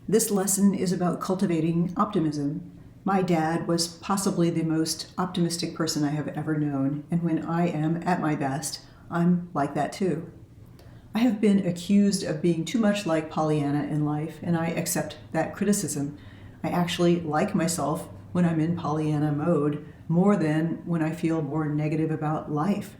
This lesson is about cultivating optimism. My dad was possibly the most optimistic person I have ever known, and when I am at my best, I'm like that too. I have been accused of being too much like Pollyanna in life, and I accept that criticism. I actually like myself when I'm in Pollyanna mode more than when I feel more negative about life.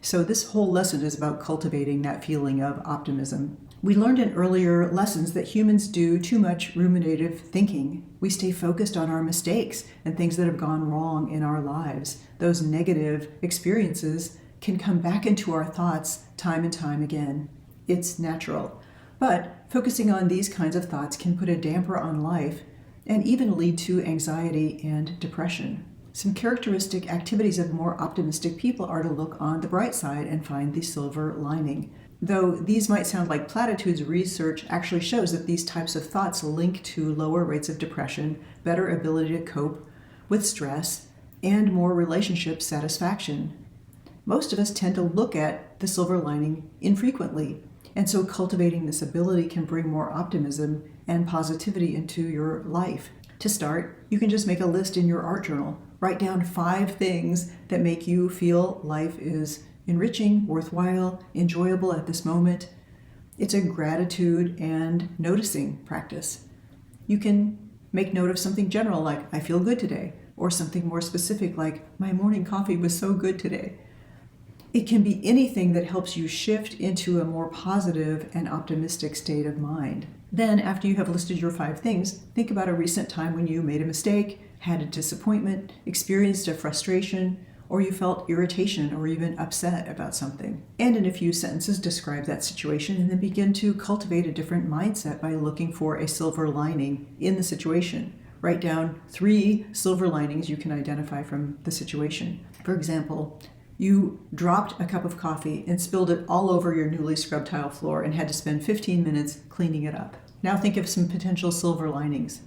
So this whole lesson is about cultivating that feeling of optimism. We learned in earlier lessons that humans do too much ruminative thinking. We stay focused on our mistakes and things that have gone wrong in our lives. Those negative experiences can come back into our thoughts time and time again. It's natural. But focusing on these kinds of thoughts can put a damper on life and even lead to anxiety and depression. Some characteristic activities of more optimistic people are to look on the bright side and find the silver lining. Though these might sound like platitudes, research actually shows that these types of thoughts link to lower rates of depression, better ability to cope with stress, and more relationship satisfaction. Most of us tend to look at the silver lining infrequently, and so cultivating this ability can bring more optimism and positivity into your life. To start, you can just make a list in your art journal. Write down 5 things that make you feel life is enriching, worthwhile, enjoyable at this moment. It's a gratitude and noticing practice. You can make note of something general like, I feel good today, or something more specific like, my morning coffee was so good today. It can be anything that helps you shift into a more positive and optimistic state of mind. Then, after you have listed your 5 things, think about a recent time when you made a mistake, had a disappointment, experienced a frustration, or you felt irritation or even upset about something. And in a few sentences, describe that situation and then begin to cultivate a different mindset by looking for a silver lining in the situation. Write down 3 silver linings you can identify from the situation. For example, you dropped a cup of coffee and spilled it all over your newly scrubbed tile floor and had to spend 15 minutes cleaning it up. Now think of some potential silver linings.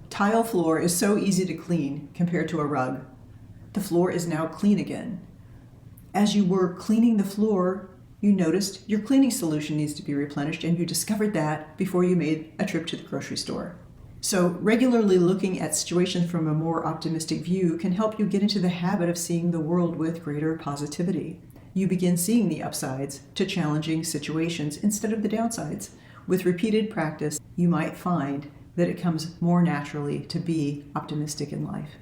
Tile floor is so easy to clean compared to a rug. The floor is now clean again. As you were cleaning the floor, you noticed your cleaning solution needs to be replenished, and you discovered that before you made a trip to the grocery store. So regularly looking at situations from a more optimistic view can help you get into the habit of seeing the world with greater positivity. You begin seeing the upsides to challenging situations instead of the downsides. With repeated practice, you might find that it comes more naturally to be optimistic in life.